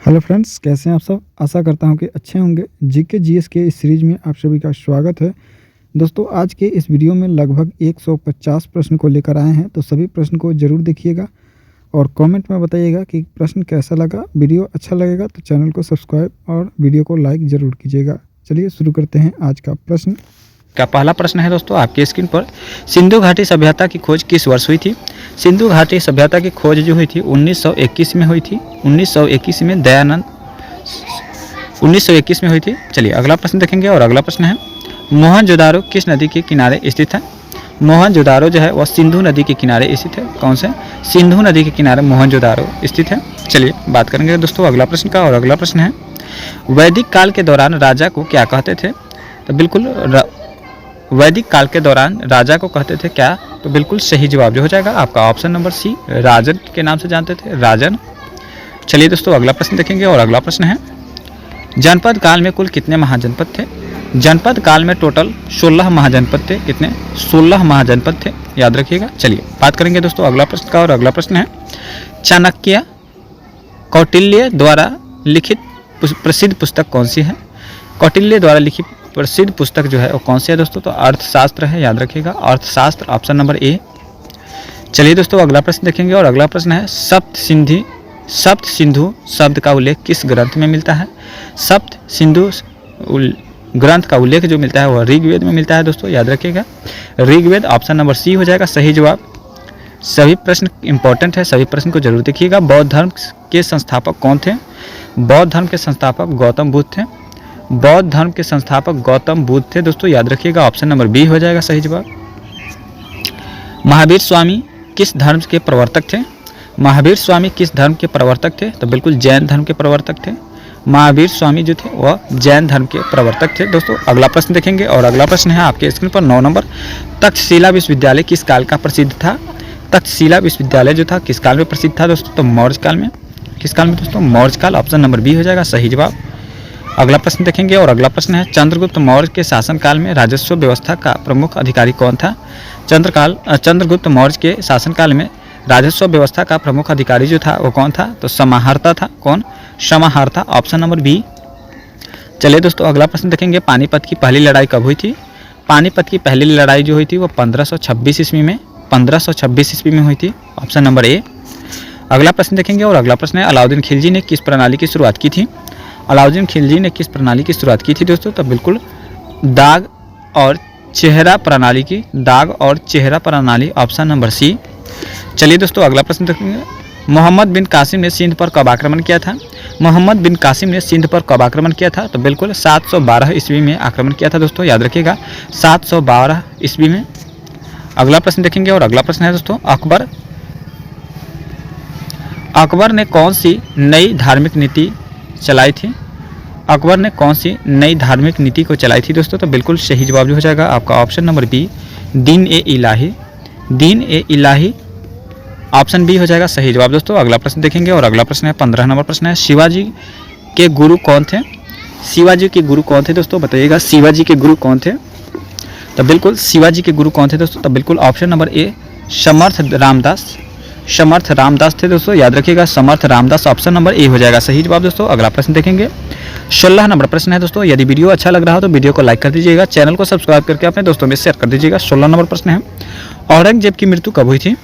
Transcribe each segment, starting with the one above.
Hello friends, कैसे हैं आप सब। आशा करता हूं कि अच्छे होंगे। जीके जीएस के इस सीरीज में आप सभी का स्वागत है। दोस्तों, आज के इस वीडियो में लगभग 150 प्रश्न को लेकर आए हैं, तो सभी प्रश्न को ज़रूर देखिएगा और कमेंट में बताइएगा कि प्रश्न कैसा लगा। वीडियो अच्छा लगेगा तो चैनल को सब्सक्राइब और वीडियो को लाइक ज़रूर कीजिएगा। चलिए शुरू करते हैं आज का प्रश्न। का पहला प्रश्न है दोस्तों आपकी स्क्रीन पर, सिंधु घाटी सभ्यता की खोज किस वर्ष हुई थी। सिंधु घाटी सभ्यता की खोज जो हुई थी 1921 में हुई थी। 1921 में दयानंद 1921 में हुई थी। चलिए अगला प्रश्न देखेंगे और अगला प्रश्न है, मोहनजोदारो किस नदी के किनारे स्थित है। मोहनजोदारो जो है वह सिंधु नदी के किनारे स्थित है। कौन से? सिंधु नदी के किनारे मोहनजोदारो स्थित है। चलिए बात करेंगे दोस्तों अगला प्रश्न का और अगला प्रश्न है, वैदिक काल के दौरान राजा को क्या कहते थे। तो बिल्कुल वैदिक काल के दौरान राजा को कहते थे क्या। तो बिल्कुल सही जवाब जो हो जाएगा आपका ऑप्शन नंबर सी, राजन के नाम से जानते थे, राजन। चलिए दोस्तों अगला प्रश्न देखेंगे और अगला प्रश्न है, जनपद काल में कुल कितने महाजनपद थे। जनपद काल में टोटल 16 महाजनपद थे। कितने? 16 महाजनपद थे, याद रखिएगा। चलिए बात करेंगे दोस्तों अगला प्रश्न का और अगला प्रश्न है, चाणक्य कौटिल्य द्वारा लिखित प्रसिद्ध पुस्तक कौन सी है। कौटिल्य द्वारा लिखित प्रसिद्ध पुस्तक जो है वो कौन सी है दोस्तों। तो अर्थशास्त्र है, याद रखिएगा, अर्थशास्त्र, ऑप्शन नंबर ए। चलिए दोस्तों अगला प्रश्न देखेंगे और अगला प्रश्न है, सप्त सिंधु शब्द का उल्लेख किस ग्रंथ में मिलता है। सप्त सिंधु ग्रंथ का उल्लेख जो मिलता है वह ऋग्वेद में मिलता है दोस्तों, याद रखिएगा, ऋग्वेद, ऑप्शन नंबर सी हो जाएगा सही जवाब। सभी प्रश्न इंपॉर्टेंट है, सभी प्रश्न को जरूर देखिएगा। बौद्ध धर्म के संस्थापक कौन थे। बौद्ध धर्म के संस्थापक गौतम बुद्ध थे। बौद्ध धर्म के संस्थापक गौतम बुद्ध थे दोस्तों, याद रखिएगा, ऑप्शन नंबर बी हो जाएगा सही जवाब। महावीर स्वामी किस धर्म के प्रवर्तक थे। महावीर स्वामी किस धर्म के प्रवर्तक थे। तो बिल्कुल जैन धर्म के प्रवर्तक थे। महावीर स्वामी जो थे वह जैन धर्म के प्रवर्तक थे दोस्तों। अगला प्रश्न देखेंगे और अगला प्रश्न है आपके स्क्रीन पर 9 नंबर, तक्षशिला विश्वविद्यालय किस काल का प्रसिद्ध था। तक्षशिला विश्वविद्यालय जो था किस काल में प्रसिद्ध था दोस्तों। तो मौर्य काल में। किस काल में दोस्तों? मौर्य काल, ऑप्शन नंबर बी हो जाएगा सही जवाब। अगला प्रश्न देखेंगे और अगला प्रश्न है, चंद्रगुप्त मौर्य के शासनकाल में राजस्व व्यवस्था का प्रमुख अधिकारी कौन था। चंद्रगुप्त मौर्य के शासनकाल में राजस्व व्यवस्था का प्रमुख अधिकारी जो था वो कौन था। तो समाहर्ता था। कौन? समाहर्ता, ऑप्शन नंबर बी। चलिए दोस्तों अगला प्रश्न देखेंगे, पानीपत की पहली लड़ाई कब हुई थी। पानीपत की पहली लड़ाई जो हुई थी वो 1526 ईस्वी में 1526 ईस्वी में हुई थी, ऑप्शन नंबर ए। अगला प्रश्न देखेंगे और अगला प्रश्न है, अलाउद्दीन खिलजी ने किस प्रणाली की शुरुआत की थी। अलाउद्दीन खिलजी ने किस प्रणाली की शुरुआत की थी दोस्तों। तो बिल्कुल दाग और चेहरा प्रणाली की, दाग और चेहरा प्रणाली, ऑप्शन नंबर सी। चलिए दोस्तों अगला प्रश्न देखेंगे, मोहम्मद बिन कासिम ने सिंध पर कब आक्रमण किया था। मोहम्मद बिन कासिम ने सिंध पर कब आक्रमण किया था। तो बिल्कुल 712 ईस्वी में आक्रमण किया था दोस्तों, याद रखिएगा, 712 ईस्वी में। अगला प्रश्न देखेंगे और अगला प्रश्न है दोस्तों, अकबर ने कौन सी नई धार्मिक नीति चलाई थी। अकबर ने कौन सी नई धार्मिक नीति को चलाई थी दोस्तों। तो बिल्कुल सही जवाब जो हो जाएगा आपका ऑप्शन नंबर बी, दीन ए इलाही। दीन ए इलाही, ऑप्शन बी हो जाएगा सही जवाब दोस्तों। अगला प्रश्न देखेंगे और अगला प्रश्न है 15 नंबर प्रश्न है, शिवाजी के गुरु कौन थे। शिवाजी के गुरु कौन थे दोस्तों, बताइएगा, शिवाजी के गुरु कौन थे। तो बिल्कुल शिवाजी के गुरु कौन थे दोस्तों। तो बिल्कुल ऑप्शन नंबर ए, समर्थ रामदास। समर्थ रामदास थे दोस्तों, याद रखिएगा, Samarth Ramdas, option number A हो जाएगा सही जवाब दोस्तों। अगला प्रश्न देखेंगे 16 नंबर प्रश्न है दोस्तों, यदि वीडियो अच्छा लग रहा हो तो वीडियो को लाइक कर दीजिएगा, चैनल को सब्सक्राइब करके अपने दोस्तों में शेयर कर दीजिएगा। 16 नंबर प्रश्न है, औरंगजेब की मृत्यु कब हुई थी।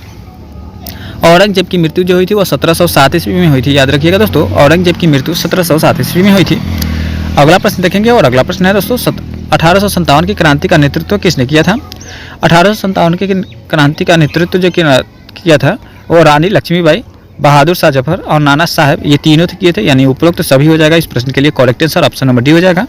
औरंगजेब की मृत्यु जो हुई थी वो 1707 ईस्वी में हुई थी, याद रखिएगा दोस्तों, औरंगजेब की मृत्यु 1707 ईस्वी में हुई थी। अगला प्रश्न देखेंगे और अगला प्रश्न है दोस्तों, 1857 की क्रांति का नेतृत्व किसने किया था। 1857 की क्रांति का नेतृत्व जो किया था वो रानी लक्ष्मीबाई, बहादुर शाह जफर और नाना साहब, ये तीनों किए थे, यानी उपरोक्त सभी हो जाएगा। इस प्रश्न के लिए correct answer option number D हो जाएगा।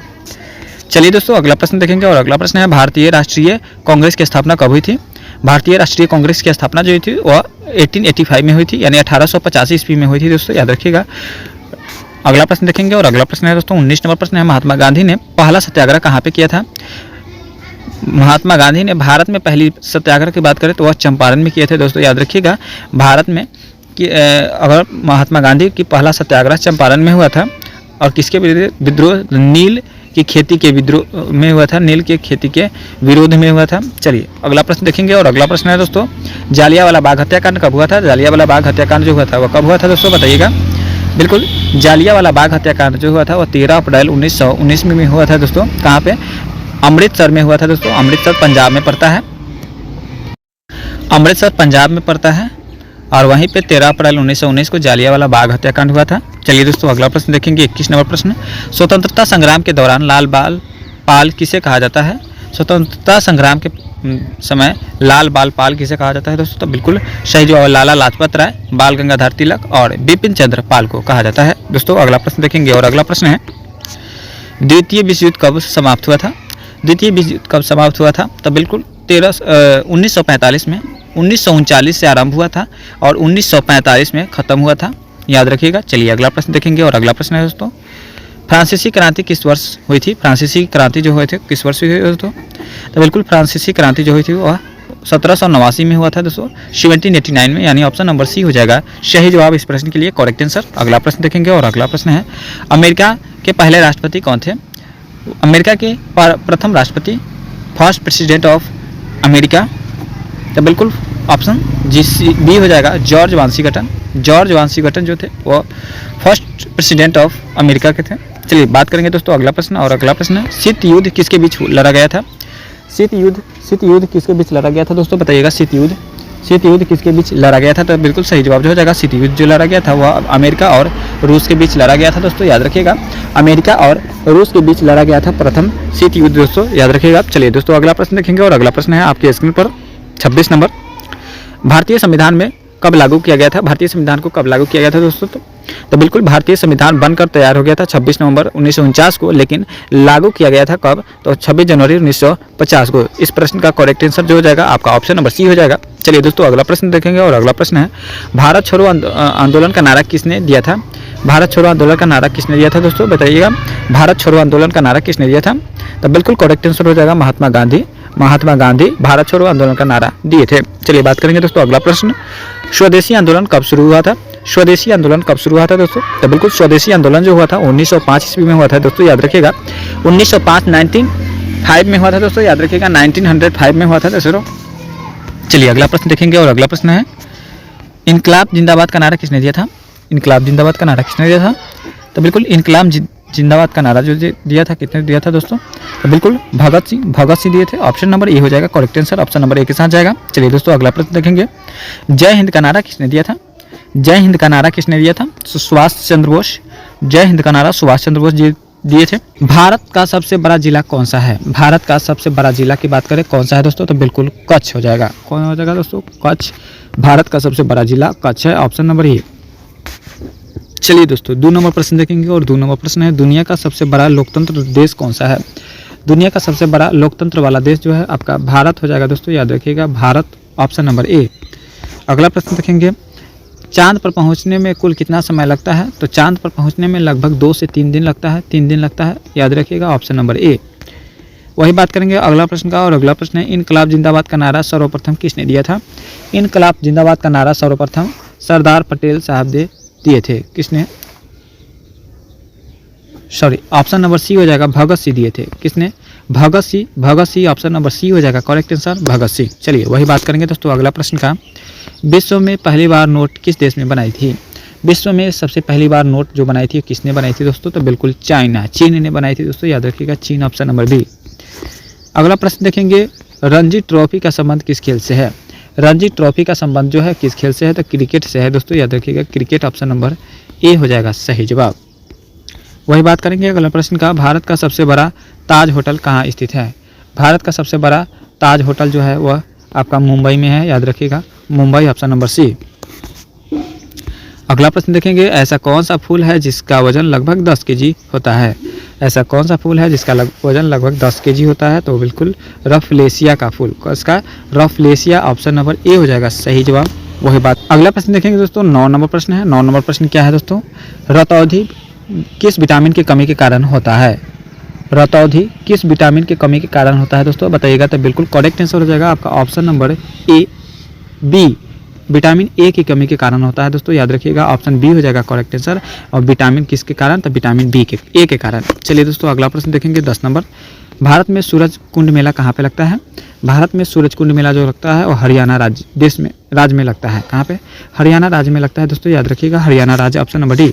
चलिए दोस्तों अगला प्रश्न देखेंगे और अगला प्रश्न है, भारतीय राष्ट्रीय कांग्रेस की स्थापना कब हुई थी। भारतीय राष्ट्रीय कांग्रेस की स्थापना जो हुई थी वह 1885 में हुई थी, यानी 1885 ईस्वी में हुई थी दोस्तों, याद रखिएगा। अगला प्रश्न देखेंगे और अगला प्रश्न है दोस्तों 19 नंबर प्रश्न है, महात्मा गांधी ने पहला सत्याग्रह कहाँ पे किया था। महात्मा गांधी ने भारत में पहली सत्याग्रह की बात करें तो वह चंपारण में किए थे दोस्तों, याद रखिएगा। भारत में कि अगर महात्मा गांधी की पहला सत्याग्रह चंपारण में हुआ था और किसके विद्रोह, नील की खेती के विद्रोह में हुआ था, नील की खेती के विरोध में हुआ था। चलिए अगला प्रश्न देखेंगे और अगला प्रश्न है दोस्तों, जालियांवाला बाग हत्याकांड कब हुआ था। जालियांवाला बाग हत्याकांड जो हुआ था वह कब हुआ था दोस्तों, बताइएगा। बिल्कुल जालियांवाला बाग हत्याकांड जो हुआ था वो 13 अप्रैल 1919 में हुआ था दोस्तों। कहाँ पे? अमृतसर में हुआ था दोस्तों। अमृतसर पंजाब में पड़ता है, अमृतसर पंजाब में पड़ता है और वहीं पे 13 अप्रैल 1919 को जालियांवाला बाग हत्याकांड हुआ था। चलिए दोस्तों अगला प्रश्न देखेंगे, 21 नंबर प्रश्न। स्वतंत्रता संग्राम के दौरान लाल बाल पाल किसे कहा जाता है? स्वतंत्रता संग्राम के समय लाल बाल पाल किसे कहा जाता है दोस्तों? तो बिल्कुल सही जवाब लाला लाजपत राय, बाल गंगाधर तिलक और बिपिन चंद्र पाल को कहा जाता है। दोस्तों अगला प्रश्न देखेंगे और अगला प्रश्न है, द्वितीय विश्व युद्ध कब समाप्त हुआ था? द्वितीय विश्व युद्ध कब समाप्त हुआ था? तो बिल्कुल 1945 में। 1939 से आरंभ हुआ था और 1945 में ख़त्म हुआ था, याद रखिएगा। चलिए अगला प्रश्न देखेंगे और अगला प्रश्न है दोस्तों, फ्रांसीसी क्रांति किस वर्ष हुई थी? फ्रांसीसी क्रांति जो हुए थे किस वर्ष हुई थी दोस्तों? तो बिल्कुल फ्रांसीसी क्रांति जो हुई थी वह 1789 में हुआ था दोस्तों, 1789 में, यानी ऑप्शन नंबर सी हो जाएगा सही जवाब इस प्रश्न के लिए, करेक्ट आंसर। अगला प्रश्न देखेंगे और अगला प्रश्न है, अमेरिका के पहले राष्ट्रपति कौन थे? अमेरिका के प्रथम राष्ट्रपति, फर्स्ट प्रेसिडेंट ऑफ अमेरिका, तो बिल्कुल ऑप्शन बी हो जाएगा जॉर्ज वाशिंगटन। जॉर्ज वाशिंगटन जो थे वो फर्स्ट प्रेसिडेंट ऑफ अमेरिका के थे। चलिए बात करेंगे दोस्तों अगला प्रश्न और अगला प्रश्न है, शीत युद्ध किसके बीच लड़ा गया था? शीत युद्ध किसके बीच लड़ा गया था दोस्तों? बताइएगा। शीत युद्ध किसके बीच लड़ा गया था? तो बिल्कुल सही जवाब जो हो जाएगा शीत युद्ध जो लड़ा गया था वह अमेरिका और रूस के बीच लड़ा गया था दोस्तों, याद रखिएगा। अमेरिका और रूस के बीच लड़ा गया था प्रथम शीत युद्ध दोस्तों, याद रखिएगा। चलिए दोस्तों अगला प्रश्न देखेंगे और अगला प्रश्न है आपके स्क्रीन पर 26 नंबर, भारतीय संविधान में कब लागू किया गया था? भारतीय संविधान को कब लागू किया गया था दोस्तों? तो बिल्कुल भारतीय संविधान बनकर तैयार हो गया था 26 नवंबर 1949 को, लेकिन लागू किया गया था कब? तो 26 जनवरी 1950 को। इस प्रश्न का करेक्ट आंसर जो हो जाएगा आपका ऑप्शन नंबर सी हो जाएगा। चलिए दोस्तों अगला प्रश्न देखेंगे और अगला प्रश्न है, भारत छोड़ो आंदोलन का नारा किसने दिया था? भारत छोड़ो आंदोलन का नारा किसने दिया था दोस्तों? बताइएगा। भारत छोड़ो आंदोलन का नारा किसने दिया था? तो बिल्कुल करेक्ट आंसर हो जाएगा महात्मा गांधी। महात्मा गांधी भारत छोड़ो आंदोलन का नारा दिए थे। चलिए बात करेंगे दोस्तों अगला प्रश्न, स्वदेशी आंदोलन कब शुरू हुआ था? स्वदेशी आंदोलन कब शुरू हुआ था दोस्तों? तो बिल्कुल स्वदेशी आंदोलन जो हुआ था 1905 ईस्वी में हुआ था दोस्तों, याद रखिएगा। 1905 में हुआ था दोस्तों, याद रखिएगा। 1905 में हुआ था दोस्तों। चलिए अगला प्रश्न देखेंगे और अगला प्रश्न है, इनकलाब जिंदाबाद का नारा किसने दिया था? इनकलाब जिंदाबाद का नारा किसने दिया था? तो बिल्कुल इनकलाब जिंदाबाद का नारा जो दिया था कितने दिया था दोस्तों? तो बिल्कुल भगत सिंह दिए थे। ऑप्शन नंबर ए हो जाएगा करेक्ट आंसर, ऑप्शन नंबर ए के साथ जाएगा। चलिए दोस्तों अगला प्रश्न देखेंगे, जय हिंद का नारा किसने दिया था? जय हिंद का नारा किसने दिया था? सुभाष चंद्र बोस। जय हिंद का नारा सुभाष चंद्र बोस जी दिए थे। भारत का सबसे बड़ा जिला कौन सा है? भारत का सबसे बड़ा जिला की बात करें कौन सा है दोस्तों? तो बिल्कुल कच्छ हो जाएगा। कौन हो जाएगा दोस्तों? कच्छ। भारत का सबसे बड़ा जिला कच्छ है, ऑप्शन नंबर ए। चलिए दोस्तों 2 नंबर प्रश्न देखेंगे और 2 नंबर प्रश्न है, दुनिया का सबसे बड़ा लोकतंत्र देश कौन सा है? दुनिया का सबसे बड़ा लोकतंत्र वाला देश जो है आपका भारत हो जाएगा दोस्तों, याद रखिएगा भारत, ऑप्शन नंबर ए। अगला प्रश्न देखेंगे, चांद पर पहुंचने में कुल कितना समय लगता है? तो चांद पर पहुंचने में लगभग 2 से 3 दिन लगता है, 3 दिन लगता है, याद रखिएगा, ऑप्शन नंबर ए। वही बात करेंगे अगला प्रश्न का और अगला प्रश्न है, इनकलाब जिंदाबाद का नारा सर्वप्रथम किसने दिया था? इनकलाब जिंदाबाद का नारा सर्वप्रथम सरदार पटेल साहब दिए थे। किसने? सॉरी, ऑप्शन नंबर सी हो जाएगा, भगत सिंह दिए थे। किसने? Bhagat Singh, option number C हो जाएगा करेक्ट आंसर, भगत सिंह। चलिए वही बात करेंगे दोस्तों अगला प्रश्न का, विश्व में पहली बार नोट किस देश में बनाई थी? विश्व में सबसे पहली बार नोट जो बनाई थी किसने बनाई थी दोस्तों? तो बिल्कुल चीन ने बनाई थी दोस्तों, याद रखिएगा चीन, ऑप्शन नंबर बी। अगला प्रश्न देखेंगे, रणजी ट्रॉफी का संबंध किस खेल से है? रणजी ट्रॉफी का संबंध जो है किस खेल से है? तो क्रिकेट से है दोस्तों, याद रखिएगा क्रिकेट, ऑप्शन नंबर ए हो जाएगा सही जवाब। वही बात करेंगे अगला प्रश्न का, भारत का सबसे बड़ा ताज होटल कहाँ स्थित है? भारत का सबसे बड़ा ताज होटल जो है वह आपका मुंबई में है, याद रखिएगा मुंबई, ऑप्शन नंबर सी। अगला प्रश्न देखेंगे, ऐसा कौन सा फूल है जिसका वजन लगभग 10 केजी होता है? ऐसा कौन सा फूल है जिसका वजन लगभग 10 केजी होता है? तो बिल्कुल रफलेशिया का फूल, इसका रफलेशिया, ऑप्शन नंबर ए हो जाएगा सही जवाब। वही बात अगला प्रश्न देखेंगे दोस्तों, 9 नंबर प्रश्न है। 9 नंबर प्रश्न क्या है दोस्तों? रतौंधी किस विटामिन की कमी के कारण होता है? रतौंधी किस विटामिन की कमी के कारण होता है दोस्तों? बताइएगा। तो बिल्कुल करेक्ट आंसर हो जाएगा आपका option number A, B, vitamin A की कमी के कारण होता है दोस्तों, याद रखिएगा ऑप्शन बी हो जाएगा करेक्ट आंसर। और विटामिन किसके कारण? तो विटामिन बी के, ए के कारण। चलिए दोस्तों अगला प्रश्न देखेंगे 10 नंबर, भारत में सूरज कुंड मेला कहाँ पे लगता है? भारत में सूरज कुंड मेला जो लगता है वो हरियाणा राज्य में लगता है। कहाँ पे? हरियाणा राज्य में लगता है दोस्तों, याद रखिएगा हरियाणा राज्य, ऑप्शन नंबर डी।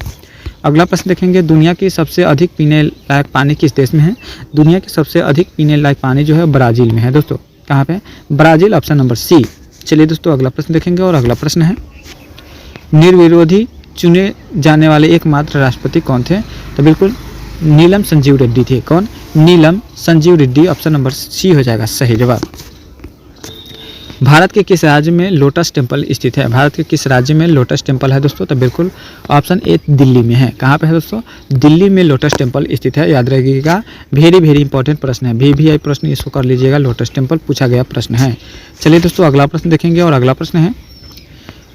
अगला प्रश्न देखेंगे, दुनिया की सबसे अधिक पीने लायक पानी किस देश में है? दुनिया की सबसे अधिक पीने लायक पानी जो है ब्राज़ील में है दोस्तों। कहाँ पे? Brazil, option number C. चलिए दोस्तों अगला प्रश्न देखेंगे और अगला प्रश्न है, निर्विरोधी चुने जाने वाले एकमात्र राष्ट्रपति कौन थे? तो बिल्कुल नीलम संजीव रेड्डी थे। कौन? Neelam Sanjiva Reddy, option number C हो जाएगा सही जवाब। भारत के किस राज्य में लोटस टेम्पल स्थित है? भारत के किस राज्य में लोटस टेम्पल है दोस्तों? तो बिल्कुल ऑप्शन ए दिल्ली में है। कहाँ पे है दोस्तों? दिल्ली में लोटस टेम्पल स्थित है। याद रखिएगा, वेरी इंपॉर्टेंट प्रश्न है, VVI प्रश्न इसको कर लीजिएगा, लोटस टेम्पल पूछा गया प्रश्न है। चलिए दोस्तों अगला प्रश्न देखेंगे और अगला प्रश्न है,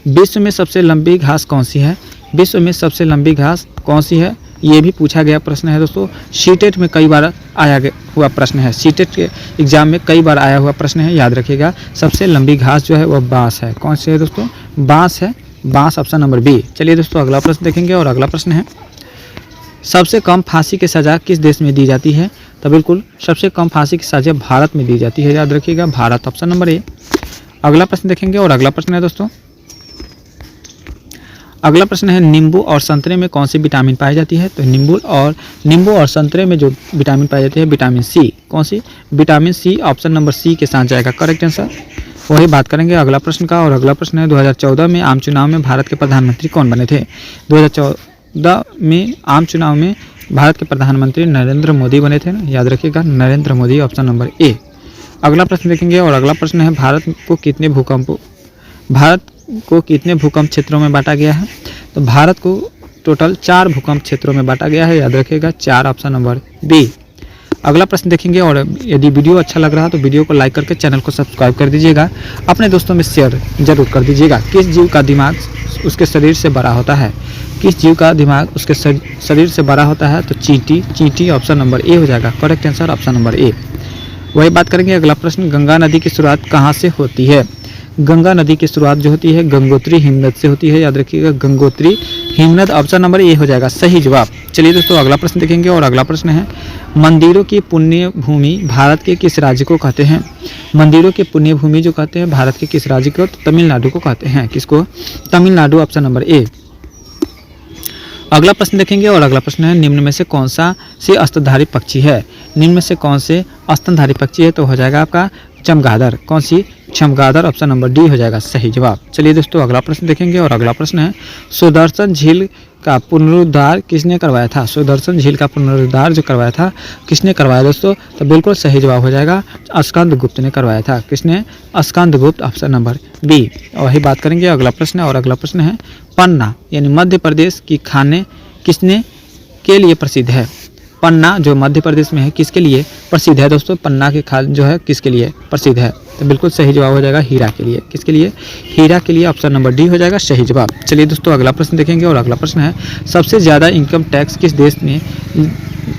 विश्व में सबसे लंबी घास कौन सी है? विश्व में सबसे लंबी घास कौन सी है? ये भी पूछा गया प्रश्न है दोस्तों। सीटेट में कई बार आया हुआ प्रश्न है, सीटेट के एग्जाम में कई बार आया हुआ प्रश्न है। याद रखिएगा, सबसे लंबी घास जो है वह बांस है। कौन सी है दोस्तों? बांस है, बांस, ऑप्शन नंबर बी। चलिए दोस्तों अगला प्रश्न देखेंगे और अगला प्रश्न है, सबसे कम फांसी की सज़ा किस देश में दी जाती है? तो बिल्कुल सबसे कम फांसी की सज़ा भारत में दी जाती है। याद रखिएगा, भारत, ऑप्शन नंबर ए। अगला प्रश्न देखेंगे और अगला प्रश्न है दोस्तों, अगला प्रश्न है, नींबू और संतरे में कौन सी विटामिन पाई जाती है? तो नींबू और संतरे में जो विटामिन पाई जाती है विटामिन सी। कौन C? Vitamin C, option number C के साथ जाएगा करेक्ट आंसर। वही बात करेंगे अगला प्रश्न का और अगला प्रश्न है, 2014 में आम चुनाव में भारत के प्रधानमंत्री कौन बने थे? 2014 में आम चुनाव में भारत के प्रधानमंत्री नरेंद्र मोदी बने थे ना, याद रखिएगा नरेंद्र मोदी, ऑप्शन नंबर ए। अगला प्रश्न देखेंगे और अगला प्रश्न है, भारत को कितने भूकंप क्षेत्रों में बांटा गया है? तो भारत को टोटल 4 भूकंप क्षेत्रों में बांटा गया है। याद रखिएगा 4, ऑप्शन नंबर बी। अगला प्रश्न देखेंगे और यदि वीडियो अच्छा लग रहा है तो वीडियो को लाइक करके चैनल को सब्सक्राइब कर दीजिएगा, अपने दोस्तों में शेयर जरूर कर दीजिएगा। किस जीव का दिमाग उसके शरीर से बड़ा होता है? किस जीव का दिमाग उसके शरीर से बड़ा होता है? तो चींटी, ऑप्शन नंबर ए हो जाएगा करेक्ट आंसर, ऑप्शन नंबर ए। वही बात करेंगे अगला प्रश्न, गंगा नदी की शुरुआत कहाँ से होती है? गंगा नदी की शुरुआत जो होती है गंगोत्री हिमनद से होती है। याद रखिएगा गंगोत्री हिमनद, ऑप्शन नंबर ए हो जाएगा सही जवाब। चलिए दोस्तों अगला प्रश्न देखेंगे और अगला प्रश्न है, मंदिरों की पुण्य भूमि भारत के किस राज्य को कहते हैं? मंदिरों की पुण्य भूमि जो कहते हैं भारत के किस राज्य को? तो तमिलनाडु को कहते हैं। किसको? तमिलनाडु, ऑप्शन नंबर ए। अगला प्रश्न देखेंगे और अगला प्रश्न है, निम्न में से कौन सा से स्तनधारी पक्षी है? निम्न में से कौन से स्तनधारी पक्षी है? तो हो जाएगा आपका चमगादड़। कौन सी? चमगादड़, ऑप्शन नंबर डी हो जाएगा सही जवाब। चलिए दोस्तों अगला प्रश्न देखेंगे और अगला प्रश्न है, सुदर्शन झील का पुनरुद्धार किसने करवाया था? सुदर्शन झील का पुनरुद्धार जो करवाया था किसने करवाया दोस्तों? तो बिल्कुल सही जवाब हो जाएगा स्कंदगुप्त ने करवाया था। किसने? Skandagupta, option number B. वही बात करेंगे अगला प्रश्न और अगला प्रश्न है, पन्ना यानी मध्य प्रदेश की खाने किसने के लिए प्रसिद्ध है? पन्ना जो मध्य प्रदेश में है किसके लिए प्रसिद्ध है दोस्तों? पन्ना की खाल जो है किसके लिए प्रसिद्ध है? तो बिल्कुल सही जवाब हो जाएगा हीरा के लिए। किसके लिए? हीरा के लिए, ऑप्शन नंबर डी हो जाएगा सही जवाब। चलिए दोस्तों अगला प्रश्न देखेंगे और अगला प्रश्न है, सबसे ज़्यादा इनकम टैक्स किस देश में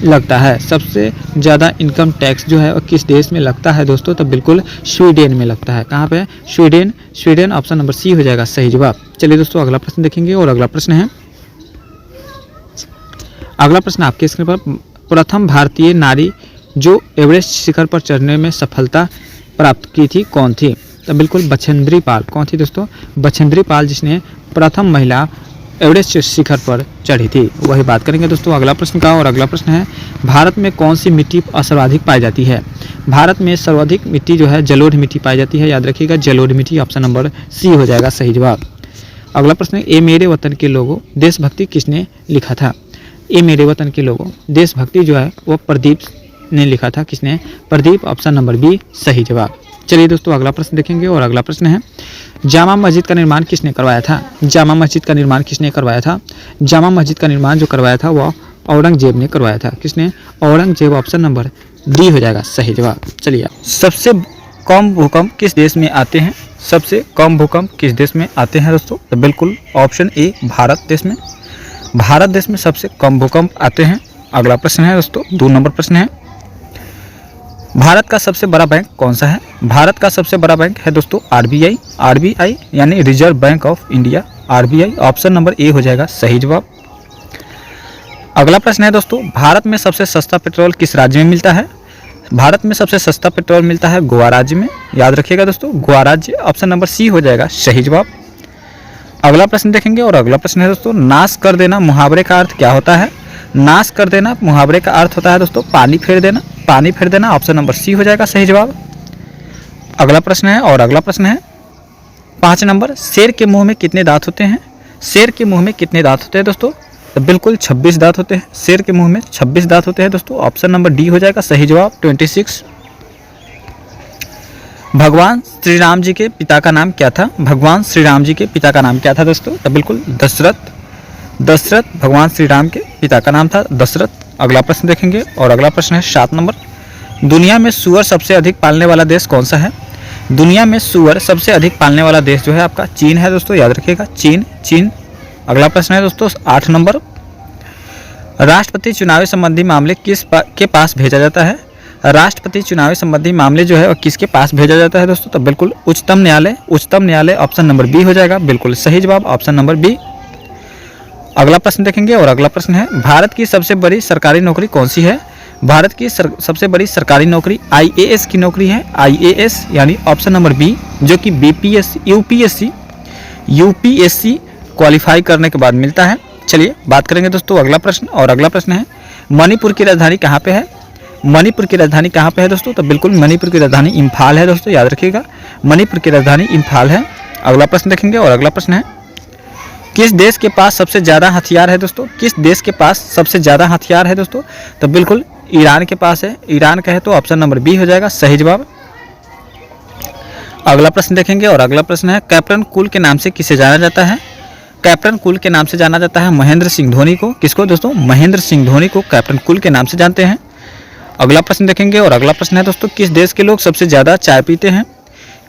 लगता है? सबसे ज़्यादा इनकम टैक्स जो है किस देश में लगता है दोस्तों? तो बिल्कुल स्वीडन में लगता है। कहाँ पे? स्वीडन, ऑप्शन नंबर सी हो जाएगा सही जवाब। चलिए दोस्तों अगला प्रश्न देखेंगे और अगला प्रश्न है, अगला प्रश्न आपके स्क्रीन पर, प्रथम भारतीय नारी जो एवरेस्ट शिखर पर चढ़ने में सफलता प्राप्त की थी कौन थी? तो बिल्कुल बछेंद्री पाल। कौन थी दोस्तों? बछेंद्री पाल, जिसने प्रथम महिला एवरेस्ट शिखर पर चढ़ी थी। वही बात करेंगे दोस्तों अगला प्रश्न का और अगला प्रश्न है, भारत में कौन सी मिट्टी सर्वाधिक पाई जाती है? भारत में सर्वाधिक मिट्टी जो है जलोढ़ मिट्टी पाई जाती है। याद रखिएगा जलोढ़ मिट्टी, ऑप्शन नंबर सी हो जाएगा सही जवाब। अगला प्रश्न है, ए मेरे वतन के लोगों देशभक्ति किसने लिखा था? ए मेरे वतन के लोगों देशभक्ति जो है वो प्रदीप ने लिखा था। किसने? प्रदीप, ऑप्शन नंबर बी सही जवाब। चलिए दोस्तों अगला प्रश्न देखेंगे और अगला प्रश्न है, जामा मस्जिद का निर्माण किसने करवाया था? जामा मस्जिद का निर्माण किसने करवाया था? जामा मस्जिद का निर्माण जो करवाया था वह औरंगजेब ने करवाया था। किसने? औरंगजेब, ऑप्शन नंबर डी हो जाएगा सही जवाब। चलिए, सबसे कम भूकंप किस देश में आते हैं? सबसे कम भूकंप किस देश में आते हैं दोस्तों? तो बिल्कुल ऑप्शन ए भारत देश में। भारत देश में सबसे कम भूकंप आते हैं। अगला प्रश्न है दोस्तों 2 नंबर प्रश्न है, भारत का सबसे बड़ा बैंक कौन सा है? भारत का सबसे बड़ा बैंक है दोस्तों आरबीआई यानी reserve bank of India, RBI, option number A हो जाएगा सही जवाब। अगला प्रश्न है दोस्तों, भारत में सबसे सस्ता पेट्रोल किस राज्य में मिलता है? भारत में सबसे सस्ता पेट्रोल मिलता है गोवा राज्य में। याद रखिएगा दोस्तों गोवा राज्य, ऑप्शन नंबर सी हो जाएगा सही जवाब। अगला प्रश्न देखेंगे और अगला प्रश्न है दोस्तों, नाश कर देना मुहावरे का अर्थ क्या होता है? नाश कर देना मुहावरे का अर्थ होता है दोस्तों पानी फेर देना। पानी फेर देना ऑप्शन नंबर सी हो जाएगा सही जवाब। अगला प्रश्न है और अगला प्रश्न है 5 नंबर, शेर के मुंह में कितने दांत होते हैं? शेर के मुंह में कितने दांत होते हैं दोस्तों? तो बिल्कुल 26 दांत होते हैं। शेर के मुंह में 26 दांत होते हैं दोस्तों। ऑप्शन नंबर डी हो जाएगा सही जवाब 26। भगवान श्री राम जी के पिता का नाम क्या था? भगवान श्री राम जी के पिता का नाम क्या था दोस्तों? तो बिल्कुल दशरथ। दशरथ भगवान श्री राम के पिता का नाम था दशरथ। अगला प्रश्न देखेंगे और अगला प्रश्न है 7 नंबर, दुनिया में सूअर सबसे अधिक पालने वाला देश कौन सा है? दुनिया में सूअर सबसे अधिक पालने वाला देश जो है आपका चीन है दोस्तों, याद रखिएगा चीन। अगला प्रश्न है दोस्तों 8 नंबर, राष्ट्रपति चुनाव संबंधी मामले के पास भेजा जाता है? राष्ट्रपति चुनाव संबंधी मामले जो है वह किसके पास भेजा जाता है दोस्तों? तो बिल्कुल उच्चतम न्यायालय। उच्चतम न्यायालय ऑप्शन नंबर बी हो जाएगा बिल्कुल सही जवाब ऑप्शन नंबर बी। अगला प्रश्न देखेंगे और अगला प्रश्न है, भारत की सबसे बड़ी सरकारी नौकरी कौन सी है? भारत की सबसे बड़ी सरकारी नौकरी आईएएस की नौकरी है। आईएएस यानी ऑप्शन नंबर बी, जो कि बीपीएससी यूपीएससी क्वालिफाई करने के बाद मिलता है। चलिए बात करेंगे दोस्तों अगला प्रश्न और अगला प्रश्न है, मणिपुर की राजधानी कहाँ पे है? मणिपुर की राजधानी कहाँ पे है दोस्तों? तो बिल्कुल मणिपुर की राजधानी इम्फाल है दोस्तों, याद रखिएगा मणिपुर की राजधानी इम्फाल है। अगला प्रश्न देखेंगे और अगला प्रश्न है, किस देश के पास सबसे ज़्यादा हथियार है दोस्तों? किस देश के पास सबसे ज़्यादा हथियार है दोस्तों? तो बिल्कुल ईरान के पास है। ईरान का है तो ऑप्शन नंबर बी हो जाएगा सही जवाब। अगला प्रश्न देखेंगे और अगला प्रश्न है, कैप्टन कूल के नाम से किसे जाना जाता है? कैप्टन कूल के नाम से जाना जाता है महेंद्र सिंह धोनी को। किसको दोस्तों? महेंद्र सिंह धोनी को कैप्टन कूल के नाम से जानते हैं। अगला प्रश्न देखेंगे और अगला प्रश्न है दोस्तों, किस देश के लोग सबसे ज़्यादा चाय पीते हैं?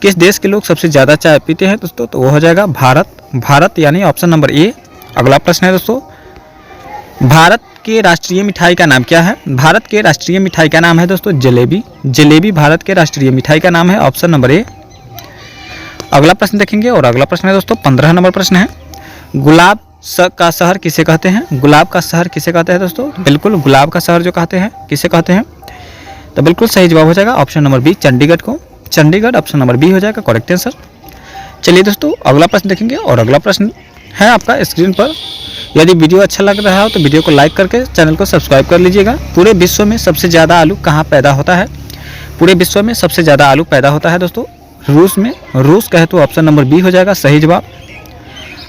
किस देश के लोग सबसे ज़्यादा चाय पीते हैं दोस्तों? तो वो हो जाएगा भारत यानी ऑप्शन नंबर ए। अगला प्रश्न है दोस्तों, भारत के राष्ट्रीय मिठाई का नाम क्या है? भारत के राष्ट्रीय मिठाई का नाम है दोस्तों जलेबी। जलेबी भारत के राष्ट्रीय मिठाई का नाम है ऑप्शन नंबर ए। अगला प्रश्न देखेंगे और अगला प्रश्न है दोस्तों 15 नंबर प्रश्न है, गुलाब का शहर किसे कहते हैं? गुलाब का शहर किसे कहते हैं दोस्तों? बिल्कुल गुलाब का शहर जो कहते हैं किसे कहते हैं? तो बिल्कुल सही जवाब हो जाएगा ऑप्शन नंबर बी चंडीगढ़ को। चंडीगढ़ ऑप्शन नंबर बी हो जाएगा करेक्ट आंसर। चलिए दोस्तों अगला प्रश्न देखेंगे और अगला प्रश्न है आपका स्क्रीन पर। यदि वीडियो अच्छा लग रहा हो तो वीडियो को लाइक करके चैनल को सब्सक्राइब कर लीजिएगा। पूरे विश्व में सबसे ज़्यादा आलू कहाँ पैदा होता है? पूरे विश्व में सबसे ज़्यादा आलू पैदा होता है दोस्तों रूस में। रूस का है तो ऑप्शन नंबर बी हो जाएगा सही जवाब।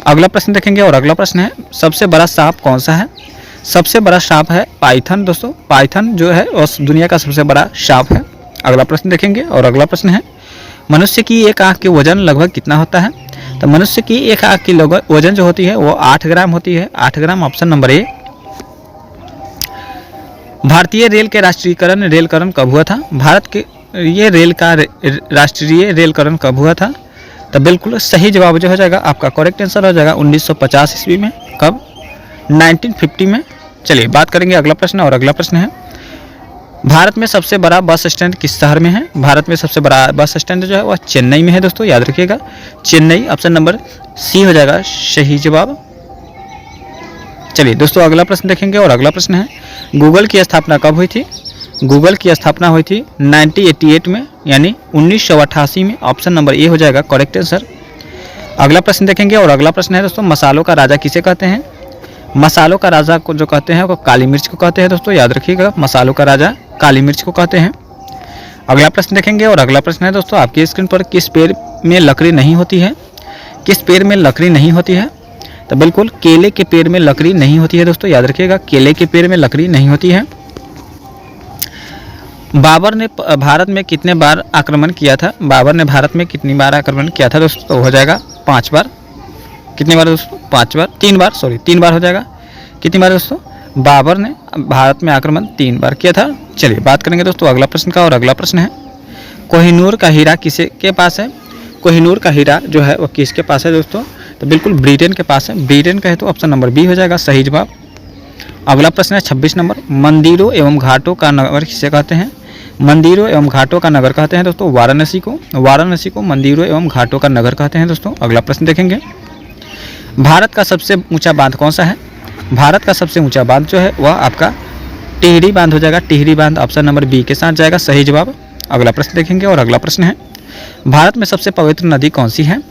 अगला प्रश्न देखेंगे और अगला प्रश्न है, सबसे बड़ा सांप कौन सा है? सबसे बड़ा सांप है पाइथन दोस्तों। पाइथन जो है वो दुनिया का सबसे बड़ा सांप है। अगला प्रश्न देखेंगे और अगला प्रश्न है, मनुष्य की एक आँख की वजन लगभग कितना होता है? तो मनुष्य की एक आँख की वजन जो होती है वो 8 ग्राम होती है। 8 ग्राम ऑप्शन नंबर ए। भारतीय रेल के रेलकरण कब हुआ था? भारत के ये रेल का राष्ट्रीय रेलकरण कब हुआ था? तो बिल्कुल सही जवाब जो हो जाएगा आपका करेक्ट आंसर हो जाएगा 1950 ईस्वी में। कब? 1950 में। चलिए बात करेंगे अगला प्रश्न और अगला प्रश्न है, भारत में सबसे बड़ा बस स्टैंड किस शहर में है? भारत में सबसे बड़ा बस स्टैंड जो है वह चेन्नई में है दोस्तों, याद रखिएगा चेन्नई ऑप्शन नंबर सी हो जाएगा सही जवाब। चलिए दोस्तों अगला प्रश्न देखेंगे और अगला प्रश्न है, गूगल की स्थापना कब हुई थी? गूगल की स्थापना हुई थी 1988 में यानी 1988 में। ऑप्शन नंबर ए हो जाएगा करेक्ट आंसर। अगला प्रश्न देखेंगे और अगला प्रश्न है दोस्तों, मसालों का राजा किसे कहते हैं? मसालों का राजा को जो कहते हैं वो काली मिर्च को कहते हैं दोस्तों, याद रखिएगा मसालों का राजा काली मिर्च को कहते हैं। अगला प्रश्न देखेंगे और अगला प्रश्न है दोस्तों आपकी स्क्रीन पर, किस पेड़ में लकड़ी नहीं होती है? किस पेड़ में लकड़ी नहीं होती है? तो बिल्कुल केले के पेड़ में लकड़ी नहीं होती है दोस्तों, याद रखिएगा केले के पेड़ में लकड़ी नहीं होती है। बाबर ने भारत में कितने बार आक्रमण किया था? बाबर ने भारत में कितनी बार आक्रमण किया था दोस्तों? तो हो जाएगा 5 बार। कितनी बार दोस्तों? 5 बार। 3 बार, सॉरी 3 बार हो जाएगा। कितनी बार दोस्तों? बाबर ने भारत में आक्रमण 3 बार किया था। चलिए बात करेंगे दोस्तों अगला प्रश्न का और अगला प्रश्न है, कोहिनूर का हीरा किसे के पास है? कोहिनूर का हीरा जो है वो किसके पास है दोस्तों? तो बिल्कुल ब्रिटेन के पास है। ब्रिटेन का है तो ऑप्शन नंबर बी हो जाएगा सही जवाब। अगला प्रश्न है 26 नंबर, मंदिरों एवं घाटों का नगर किसे कहते हैं? मंदिरों एवं घाटों का नगर कहते हैं दोस्तों वाराणसी को। वाराणसी को मंदिरों एवं घाटों का नगर कहते हैं दोस्तों। अगला प्रश्न देखेंगे, भारत का सबसे ऊंचा बांध कौन सा है? भारत का सबसे ऊंचा बांध जो है वह आपका टिहरी बांध हो जाएगा। टिहरी बांध ऑप्शन नंबर बी के साथ जाएगा सही जवाब। अगला प्रश्न देखेंगे और अगला प्रश्न है, भारत में सबसे पवित्र नदी कौन सी है?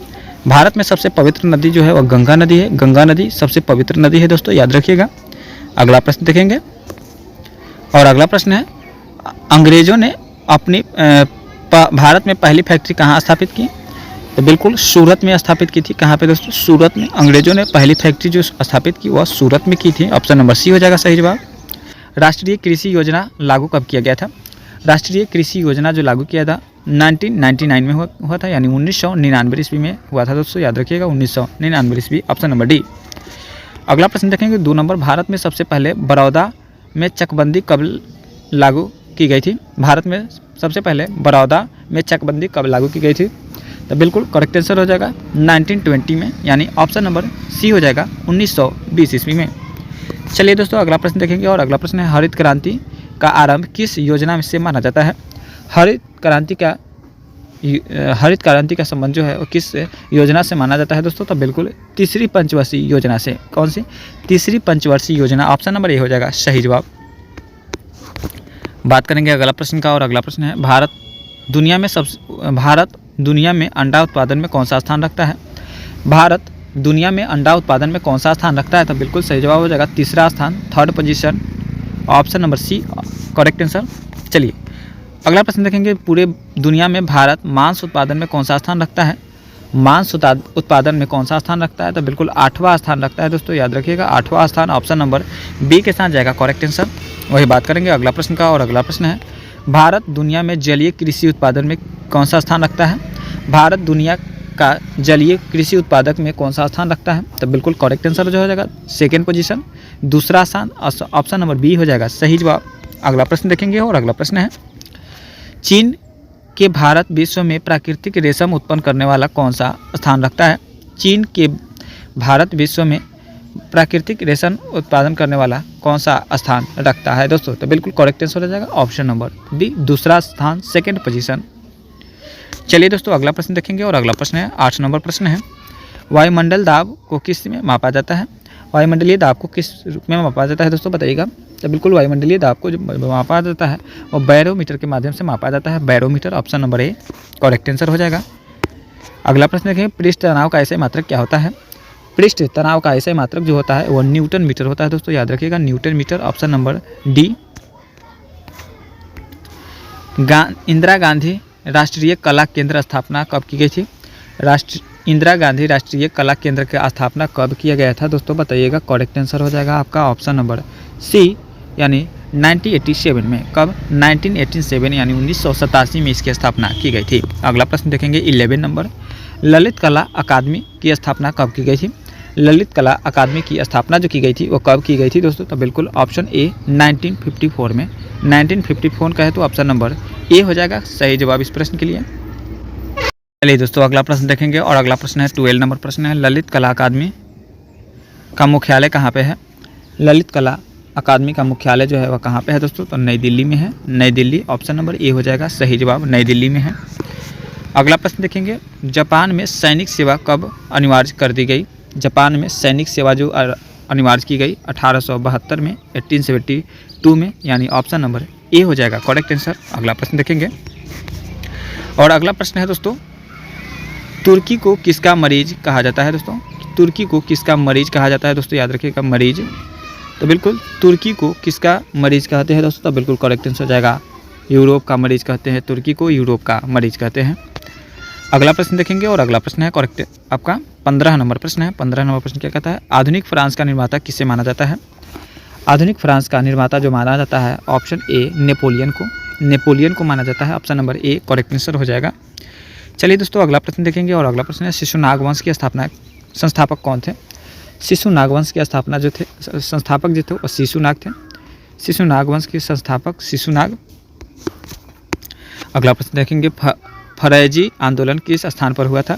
भारत में सबसे पवित्र नदी जो है वह गंगा नदी है। गंगा नदी सबसे पवित्र नदी है दोस्तों, याद रखिएगा। अगला प्रश्न देखेंगे और अगला प्रश्न है, अंग्रेजों ने अपनी भारत में पहली फैक्ट्री कहाँ स्थापित की? तो बिल्कुल सूरत में स्थापित की थी। कहाँ पे दोस्तों? सूरत में। अंग्रेजों ने पहली फैक्ट्री जो स्थापित की वह सूरत में की थी। ऑप्शन नंबर सी हो जाएगा सही जवाब। राष्ट्रीय कृषि योजना लागू कब किया गया था? राष्ट्रीय कृषि योजना जो लागू किया था 1999 में हुआ था, यानी 1999 ईस्वी में हुआ था दोस्तों, याद रखिएगा 1999 ईस्वी। Option number D. अगला प्रश्न देखेंगे 2 नंबर, भारत में सबसे पहले बड़ौदा में चकबंदी कब लागू की गई थी? भारत में सबसे पहले बड़ौदा में चकबंदी कब लागू की गई थी? तो बिल्कुल करेक्ट आंसर हो जाएगा 1920 में, यानी ऑप्शन नंबर सी हो जाएगा 1920 ईस्वी में। चलिए दोस्तों अगला प्रश्न देखेंगे और अगला प्रश्न है, हरित क्रांति का आरंभ किस योजना से माना जाता है? हरित क्रांति का संबंध जो है वो किस योजना से माना जाता है दोस्तों? तो बिल्कुल तीसरी पंचवर्षीय योजना से। कौन सी? तीसरी पंचवर्षीय योजना। ऑप्शन नंबर ए हो जाएगा सही जवाब। बात करेंगे अगला प्रश्न का और अगला प्रश्न है, भारत दुनिया में अंडा उत्पादन में कौन सा स्थान रखता है? भारत दुनिया में अंडा उत्पादन में कौन सा स्थान रखता है? तो बिल्कुल सही जवाब हो जाएगा तीसरा स्थान, 3rd position. Option number C correct answer. चलिए अगला प्रश्न देखेंगे, पूरे दुनिया में भारत मांस उत्पादन में कौन सा स्थान रखता है? मांस उत्पादन में कौन सा स्थान रखता है? तो बिल्कुल 8वां स्थान रखता है दोस्तों, याद रखिएगा 8वां स्थान। ऑप्शन नंबर बी के साथ जाएगा करेक्ट आंसर। वही बात करेंगे अगला प्रश्न का और अगला प्रश्न है, भारत दुनिया में जलीय कृषि उत्पादन में कौन सा स्थान रखता है? भारत दुनिया का जलीय कृषि उत्पादक में कौन सा स्थान रखता है? तो बिल्कुल करेक्ट आंसर जो हो जाएगा 2nd पोजीशन, दूसरा स्थान। ऑप्शन नंबर बी हो जाएगा सही जवाब। अगला प्रश्न देखेंगे और अगला प्रश्न है, चीन के भारत विश्व में प्राकृतिक रेशम उत्पन्न करने वाला कौन सा स्थान रखता है? चीन के भारत विश्व में प्राकृतिक रेशम उत्पादन करने वाला कौन सा स्थान रखता है दोस्तों? तो बिल्कुल करेक्ट आंसर हो जाएगा ऑप्शन नंबर डी, दूसरा स्थान, 2nd पोजीशन। चलिए दोस्तों अगला प्रश्न देखेंगे और अगला प्रश्न है 8 नंबर प्रश्न है, वायुमंडल दाब को किस में मापा जाता है? वायुमंडलीय दाब को किस रूप में मापा जाता है दोस्तों, बताइएगा। तो बिल्कुल वायुमंडलीय दाब को जो मापा जाता है वो बैरोमीटर के माध्यम से मापा जाता है, बैरोमीटर। ऑप्शन नंबर ए करेक्ट आंसर हो जाएगा। अगला प्रश्न देखें, पृष्ठ तनाव का ऐसे मात्रक क्या होता है? पृष्ठ तनाव का ऐसे मात्रक जो होता है वो न्यूटन मीटर होता है दोस्तों, याद रखिएगा newton metre. Option number D. Indira Gandhi Rashtriya Kala केंद्र स्थापना कब की गई थी? इंदिरा गांधी राष्ट्रीय कला केंद्र की स्थापना कब किया गया था दोस्तों, बताइएगा। करेक्ट आंसर हो जाएगा आपका ऑप्शन नंबर सी, यानी 1987 में। कब? 1987 यानी 1987 में इसकी स्थापना की गई थी। अगला प्रश्न देखेंगे 11 नंबर, ललित कला अकादमी की स्थापना कब की गई थी? ललित कला अकादमी की स्थापना जो की गई थी वो कब की गई थी दोस्तों? तो बिल्कुल ऑप्शन ए 1954 में। 1954 का है तो ऑप्शन नंबर ए हो जाएगा सही जवाब इस प्रश्न के लिए। चलिए दोस्तों अगला प्रश्न देखेंगे और अगला प्रश्न है 12 नंबर प्रश्न है, ललित कला अकादमी का मुख्यालय कहाँ पे है? ललित कला अकादमी का मुख्यालय जो है वह कहाँ पे है दोस्तों? तो नई दिल्ली में है, नई दिल्ली। ऑप्शन नंबर ए हो जाएगा सही जवाब, नई दिल्ली में है। अगला प्रश्न देखेंगे, जापान में सैनिक सेवा कब अनिवार्य कर दी गई? जापान में सैनिक सेवा जो अनिवार्य की गई 1872 में, 1872 में, यानी ऑप्शन नंबर ए हो जाएगा करेक्ट आंसर। अगला प्रश्न देखेंगे और अगला प्रश्न है दोस्तों, तुर्की को किसका मरीज कहा जाता है दोस्तों? तुर्की को किसका मरीज कहा जाता है दोस्तों, याद रखिएगा मरीज। तो बिल्कुल तुर्की को किसका मरीज कहते हैं दोस्तों? तो बिल्कुल करेक्ट आंसर हो जाएगा यूरोप का मरीज कहते हैं, तुर्की को यूरोप का मरीज कहते हैं। अगला प्रश्न देखेंगे और अगला प्रश्न है करेक्ट आपका 15 नंबर प्रश्न है। 15 नंबर प्रश्न क्या कहता है, आधुनिक फ्रांस का निर्माता किसे माना जाता है? आधुनिक फ्रांस का निर्माता जो माना जाता है ऑप्शन ए नेपोलियन को माना जाता है। ऑप्शन नंबर ए करेक्ट आंसर हो जाएगा। चलिए दोस्तों अगला प्रश्न देखेंगे और अगला प्रश्न है, शिशुनाग वंश की संस्थापक कौन थे? शिशुनाग वंश की स्थापना जो थे संस्थापक जो थे वो शिशुनाग थे। शिशुनाग वंश के संस्थापक शिशुनाग। अगला प्रश्न देखेंगे, फरैजी आंदोलन किस स्थान पर हुआ था?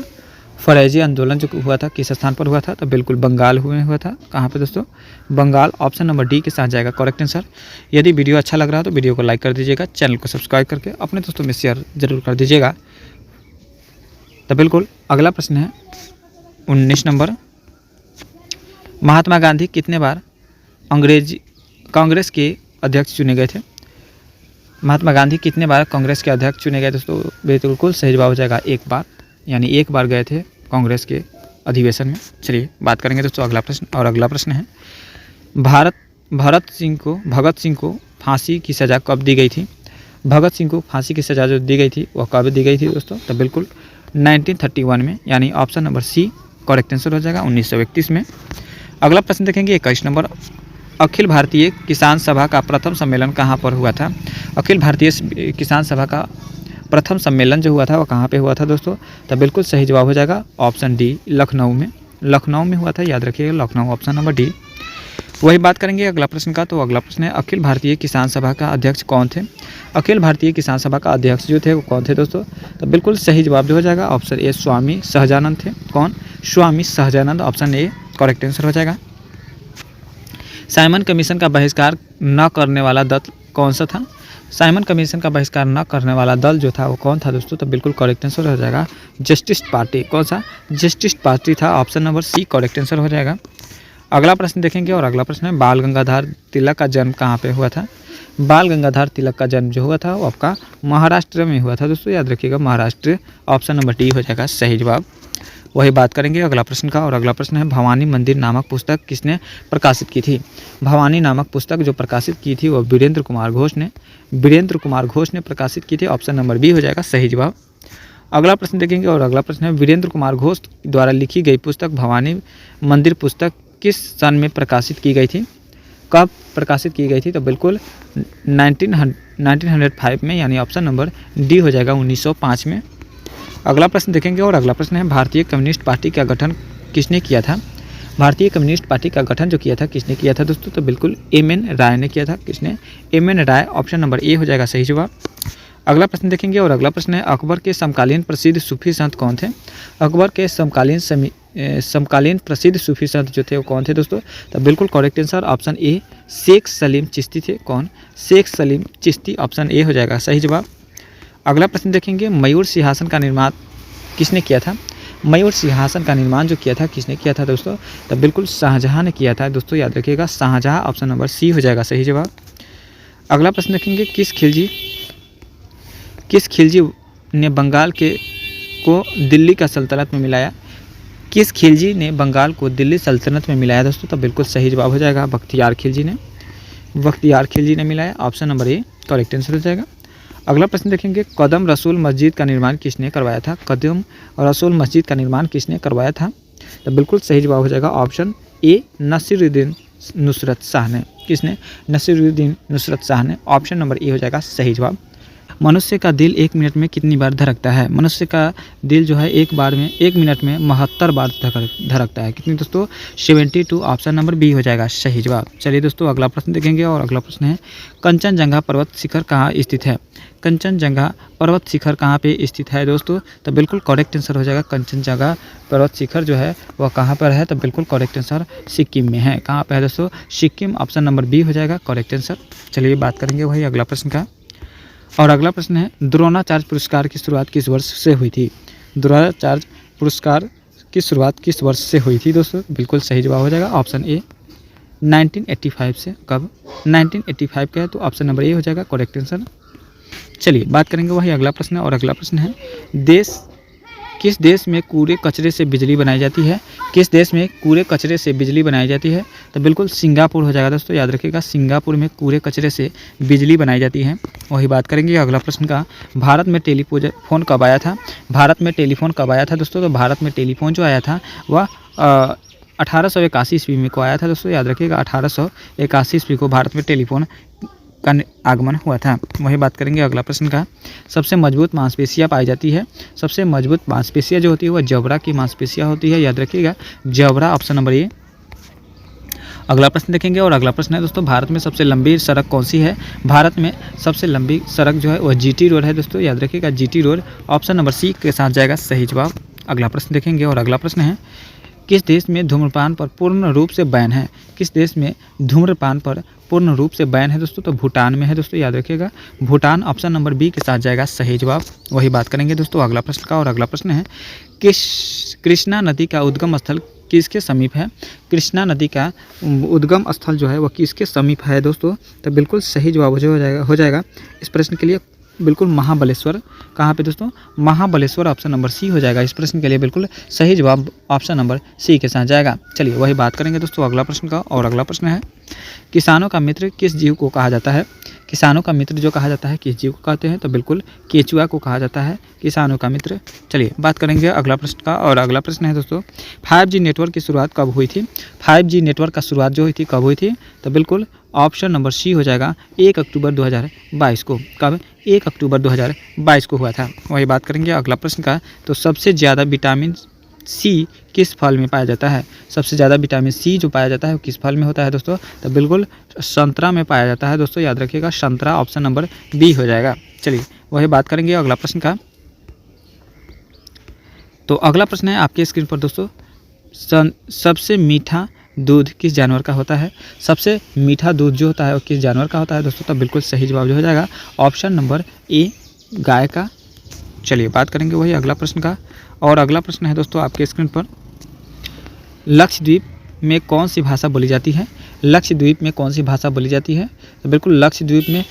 फरैजी आंदोलन जो हुआ था किस स्थान पर हुआ था? तो बिल्कुल बंगाल हुआ था। कहाँ पे दोस्तों? बंगाल। ऑप्शन नंबर डी के साथ जाएगा करेक्ट आंसर। यदि वीडियो अच्छा लग रहा है तो वीडियो को लाइक कर दीजिएगा, चैनल को सब्सक्राइब करके अपने दोस्तों में शेयर जरूर कर दीजिएगा। तो बिल्कुल अगला प्रश्न है 19 नंबर, महात्मा गांधी कितने बार कांग्रेस के अध्यक्ष चुने गए थे? महात्मा गांधी कितने बार कांग्रेस के अध्यक्ष चुने गए दोस्तों? बिल्कुल सही जवाब हो जाएगा एक बार, यानी एक बार गए थे कांग्रेस के अधिवेशन में। चलिए बात करेंगे दोस्तों अगला प्रश्न, और अगला प्रश्न है भगत सिंह को फांसी की सज़ा कब दी गई थी? भगत सिंह को फांसी की सज़ा जो दी गई थी वह कब दी गई थी दोस्तों? तो बिल्कुल 1931 में, यानी option number C correct answer हो जाएगा, 1931 में। अगला प्रश्न देखेंगे 21 नंबर, अखिल भारतीय किसान सभा का प्रथम सम्मेलन कहाँ पर हुआ था? अखिल भारतीय किसान सभा का प्रथम सम्मेलन जो हुआ था वो कहाँ पे हुआ था दोस्तों? तो बिल्कुल सही जवाब हो जाएगा ऑप्शन डी, लखनऊ में। लखनऊ में हुआ था, याद रखिएगा, लखनऊ, ऑप्शन नंबर डी। वही बात करेंगे अगला प्रश्न का। तो अगला प्रश्न है अखिल भारतीय किसान सभा का अध्यक्ष कौन थे? अखिल भारतीय किसान सभा का अध्यक्ष जो थे वो कौन थे दोस्तों? तो बिल्कुल सही जवाब जो हो जाएगा ऑप्शन ए, स्वामी सहजानंद थे। कौन? Swami Sahajanand, option A correct answer हो जाएगा। साइमन कमीशन का बहिष्कार न करने वाला दल कौन सा था? साइमन कमीशन का बहिष्कार न करने वाला दल जो था वो कौन था दोस्तों? तो बिल्कुल करेक्ट आंसर हो जाएगा जस्टिस पार्टी। कौन सा? जस्टिस पार्टी था, option number C correct answer हो जाएगा। अगला प्रश्न देखेंगे, और अगला प्रश्न है बाल गंगाधर तिलक का जन्म कहाँ पे हुआ था? बाल गंगाधर तिलक का जन्म जो हुआ था वो आपका महाराष्ट्र में हुआ था दोस्तों, याद रखिएगा, महाराष्ट्र, ऑप्शन नंबर डी हो जाएगा सही जवाब। वही बात करेंगे अगला प्रश्न का, और अगला प्रश्न है भवानी मंदिर नामक पुस्तक किसने प्रकाशित की थी? भवानी नामक पुस्तक जो प्रकाशित की थी वो वीरेंद्र कुमार घोष ने प्रकाशित की थी, ऑप्शन नंबर बी हो जाएगा सही जवाब। अगला प्रश्न देखेंगे, और अगला प्रश्न है वीरेंद्र कुमार घोष द्वारा लिखी गई पुस्तक भवानी मंदिर पुस्तक किस सन में प्रकाशित की गई थी? कब प्रकाशित की गई थी? तो बिल्कुल 1905 में, यानी ऑप्शन नंबर डी हो जाएगा 1905 में। अगला प्रश्न देखेंगे, और अगला प्रश्न है भारतीय कम्युनिस्ट पार्टी का गठन किसने किया था? भारतीय कम्युनिस्ट पार्टी का गठन जो किया था किसने किया था दोस्तों? तो बिल्कुल एम.एन. राय ने किया था। किसने? M N. Roy, option number A हो जाएगा सही जवाब। अगला प्रश्न देखेंगे, और अगला प्रश्न है अकबर के समकालीन प्रसिद्ध सूफी संत कौन थे? अकबर के समकालीन प्रसिद्ध सूफी संत जो थे वो कौन थे दोस्तों? तो बिल्कुल correct answer option A, Sheikh Salim Chishti थे। कौन? शेख सलीम चिश्ती, ऑप्शन ए हो जाएगा सही जवाब। अगला प्रश्न देखेंगे, मयूर सिंहासन का निर्माण किसने किया था? मयूर सिंहासन का निर्माण जो किया था किसने किया था दोस्तों? तो बिल्कुल शाहजहां ने किया था दोस्तों, याद रखिएगा, शाहजहां, ऑप्शन नंबर सी हो जाएगा सही जवाब। अगला प्रश्न देखेंगे, किस खिलजी ने बंगाल को दिल्ली का सल्तनत में मिलाया? किस खिलजी ने बंगाल को दिल्ली सल्तनत में मिलाया दोस्तों? तो बिल्कुल सही जवाब हो जाएगा बख्तियार खिलजी ने मिलाया, ऑप्शन नंबर ए करेक्ट आंसर हो जाएगा। अगला प्रश्न देखेंगे, कदम रसूल मस्जिद का निर्माण किसने करवाया था? कदम रसूल मस्जिद का निर्माण किसने करवाया था? तो बिल्कुल सही जवाब हो जाएगा ऑप्शन ए, नसीरुद्दीन नुसरत शाह ने। किसने? नसीरुद्दीन नुसरत शाह ने, ऑप्शन नंबर ए हो जाएगा सही जवाब। मनुष्य का दिल 1 मिनट में कितनी बार धड़कता है? मनुष्य का दिल जो है 1 मिनट में 72 बार धड़कता है। कितनी दोस्तों? 72, ऑप्शन नंबर बी हो जाएगा सही जवाब। चलिए दोस्तों अगला प्रश्न देखेंगे, और अगला प्रश्न है कंचनजंगा पर्वत शिखर कहाँ स्थित है? कंचनजंगा पर्वत शिखर कहाँ पे स्थित है दोस्तों? तो बिल्कुल करेक्ट आंसर हो जाएगा कंचनजंगा पर्वत शिखर जो है वह कहाँ पर है? तो बिल्कुल करेक्ट आंसर सिक्किम में है। कहाँ पे है दोस्तों? सिक्किम, ऑप्शन नंबर बी हो जाएगा करेक्ट आंसर। चलिए बात करेंगे वही अगला प्रश्न का, और अगला प्रश्न है द्रोणाचार्य पुरस्कार की शुरुआत किस वर्ष से हुई थी? द्रोणाचार्य पुरस्कार की शुरुआत किस वर्ष से हुई थी दोस्तों? बिल्कुल सही जवाब हो जाएगा ऑप्शन ए, 1985 से। कब? 1985 का है, तो ऑप्शन नंबर ए हो जाएगा करेक्ट आंसर। चलिए बात करेंगे वही अगला प्रश्न, और अगला प्रश्न है किस देश में कूड़े कचरे से बिजली बनाई जाती है? किस देश में कूड़े कचरे से बिजली बनाई जाती है? तो बिल्कुल सिंगापुर हो जाएगा दोस्तों, याद रखिएगा, सिंगापुर में कूड़े कचरे से बिजली बनाई जाती है। वही बात करेंगे अगला प्रश्न का, भारत में टेलीफोन कब आया था? भारत में टेलीफोन कब आया था दोस्तों? तो भारत में टेलीफोन जो आया था वह 1881 ईस्वी में को आया था दोस्तों, याद रखिएगा, 1881 ईस्वी को भारत में टेलीफोन का आगमन हुआ था। वही बात करेंगे अगला प्रश्न का, सबसे मजबूत मांसपेशियाँ पाई जाती है? सबसे मजबूत मांसपेशियाँ जो होती है वह जबड़ा की मांसपेशियाँ होती है, याद रखिएगा, जबड़ा, ऑप्शन नंबर ए। अगला प्रश्न देखेंगे, और अगला प्रश्न है दोस्तों, भारत में सबसे लंबी सड़क कौन सी है? भारत में सबसे लंबी सड़क जो है वह जीटी रोड है दोस्तों, याद रखिएगा, GT road, option number C के साथ जाएगा सही जवाब। अगला प्रश्न देखेंगे, और अगला प्रश्न है किस देश में धूम्रपान पर पूर्ण रूप से बैन है? किस देश में धूम्रपान पर पूर्ण रूप से बैन है दोस्तों? तो भूटान में है दोस्तों, याद रखिएगा, भूटान, ऑप्शन नंबर बी के साथ जाएगा सही जवाब। वही बात करेंगे दोस्तों अगला प्रश्न का, और अगला प्रश्न है कृष्णा नदी का उद्गम स्थल किसके समीप है? कृष्णा नदी का उद्गम स्थल जो है वह किसके समीप है दोस्तों? तो बिल्कुल सही जवाब हो जाएगा इस प्रश्न के लिए बिल्कुल महाबलेश्वर। कहाँ पे दोस्तों? महाबलेश्वर। ऑप्शन नंबर सी हो जाएगा इस प्रश्न के लिए बिल्कुल सही जवाब ऑप्शन नंबर सी के साथ जाएगा। चलिए वही बात करेंगे दोस्तों अगला प्रश्न का, और अगला प्रश्न है किसानों का मित्र किस जीव को कहा जाता है? किसानों का मित्र जो कहा जाता है किस जीव को कहते हैं? तो बिल्कुल केचुआ को कहा जाता है किसानों का मित्र। चलिए बात करेंगे अगला प्रश्न का, और अगला प्रश्न है दोस्तों 5G नेटवर्क की शुरुआत कब हुई थी? 5G नेटवर्क का शुरुआत जो हुई थी कब हुई थी? तो बिल्कुल ऑप्शन नंबर सी हो जाएगा 1 अक्टूबर 2022 को। कब? 1 अक्टूबर 2022 को हुआ था। वही बात करेंगे अगला प्रश्न का, तो सबसे ज़्यादा विटामिन सी किस फल में पाया जाता है? सबसे ज़्यादा विटामिन सी जो पाया जाता है वो किस फल में होता है दोस्तों? तो बिल्कुल संतरा में पाया जाता है दोस्तों, याद रखिएगा संतरा। ऑप्शन नंबर बी हो जाएगा। चलिए वही बात करेंगे अगला प्रश्न का, तो अगला प्रश्न है आपके स्क्रीन पर दोस्तों सबसे मीठा दूध किस जानवर का होता है? सबसे मीठा दूध जो होता है वो किस जानवर का होता है दोस्तों? तो बिल्कुल सही जवाब जो हो जाएगा ऑप्शन नंबर ए गाय का। चलिए बात करेंगे वही अगला प्रश्न का, और अगला प्रश्न है दोस्तों आपके स्क्रीन पर लक्षद्वीप में कौन सी भाषा बोली जाती है? लक्षद्वीप में कौन सी भाषा बोली जाती है? तो बिल्कुल लक्षद्वीप में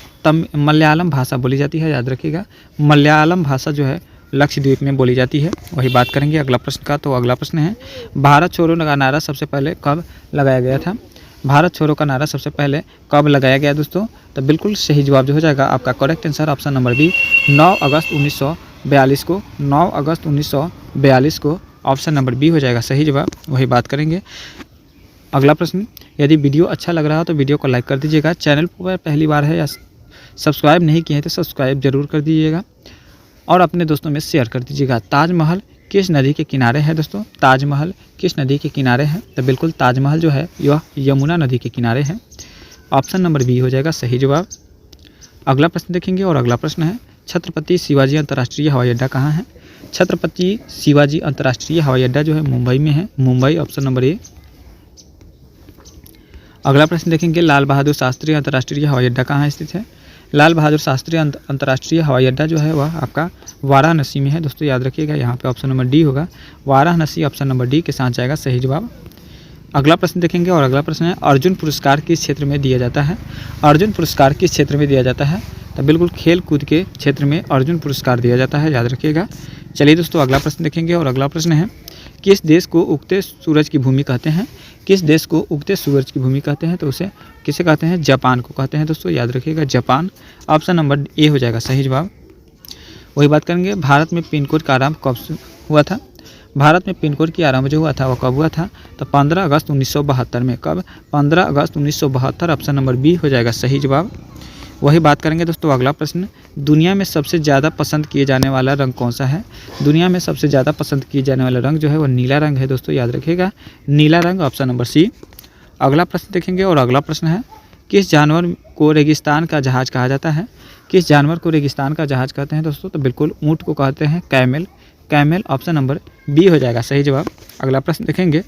मलयालम भाषा बोली जाती है, याद रखिएगा मलयालम भाषा जो है लक्षद्वीप में बोली जाती है। वही बात करेंगे अगला प्रश्न का, तो अगला प्रश्न है भारत छोड़ो का नारा सबसे पहले कब लगाया गया था? भारत छोड़ो का नारा सबसे पहले कब लगाया गया दोस्तों? तो बिल्कुल सही जवाब जो हो जाएगा आपका correct answer option number B 9 अगस्त 1942 को। 9 अगस्त 1942 को ऑप्शन नंबर बी हो जाएगा सही जवाब। वही बात करेंगे अगला प्रश्न, यदि वीडियो अच्छा लग रहा हो तो वीडियो को लाइक कर दीजिएगा। चैनल पर पहली बार है या सब्सक्राइब नहीं किए हैं तो सब्सक्राइब जरूर कर दीजिएगा, और अपने दोस्तों में शेयर कर दीजिएगा। ताजमहल किस नदी के किनारे है दोस्तों? ताजमहल किस नदी के किनारे है? तो बिल्कुल ताजमहल जो है यह यमुना नदी के किनारे है। ऑप्शन नंबर बी हो जाएगा सही जवाब। अगला प्रश्न देखेंगे, और अगला प्रश्न है छत्रपति शिवाजी अंतर्राष्ट्रीय हवाई अड्डा कहाँ है? छत्रपति शिवाजी अंतर्राष्ट्रीय हवाई अड्डा जो है मुंबई में है, मुंबई। ऑप्शन नंबर ए। अगला प्रश्न देखेंगे लाल बहादुर शास्त्री अंतर्राष्ट्रीय हवाई अड्डा कहाँ स्थित है? लाल बहादुर शास्त्री अंतर्राष्ट्रीय हवाई अड्डा जो है वह आपका वाराणसी में है दोस्तों, याद रखिएगा यहाँ पे ऑप्शन नंबर डी होगा वाराणसी। ऑप्शन नंबर डी के साथ जाएगा सही जवाब। अगला प्रश्न देखेंगे, और अगला प्रश्न है अर्जुन पुरस्कार किस क्षेत्र में दिया जाता है? अर्जुन पुरस्कार किस क्षेत्र में दिया जाता है? तो बिल्कुल खेल कूद के क्षेत्र में अर्जुन पुरस्कार दिया जाता है, याद रखिएगा। चलिए दोस्तों अगला प्रश्न देखेंगे, और अगला प्रश्न है किस देश को उगते सूरज की भूमि कहते हैं? किस देश को उगते सूरज की भूमि कहते हैं? तो उसे किसे कहते हैं? जापान को कहते हैं दोस्तों, याद रखिएगा जापान। ऑप्शन नंबर ए हो जाएगा सही जवाब। वही बात करेंगे भारत में पिन कोड का आरंभ कब हुआ था? भारत में पिन कोड की आरंभ जो हुआ था वो कब हुआ था? तो 15 अगस्त 1972 में। कब? 15 अगस्त 1972। ऑप्शन नंबर बी हो जाएगा सही जवाब। वही बात करेंगे दोस्तों अगला प्रश्न, दुनिया में सबसे ज़्यादा पसंद किए जाने वाला रंग कौन सा है? दुनिया में सबसे ज़्यादा पसंद किए जाने वाला रंग जो है वो नीला रंग है दोस्तों, याद रखिएगा नीला रंग। Option number C. अगला प्रश्न देखेंगे, और अगला प्रश्न है किस जानवर को रेगिस्तान का जहाज कहा जाता है? किस जानवर को रेगिस्तान का जहाज कहते हैं दोस्तों? तो बिल्कुल ऊँट को कहते हैं camel. Camel. Option number B हो जाएगा सही जवाब। अगला प्रश्न देखेंगे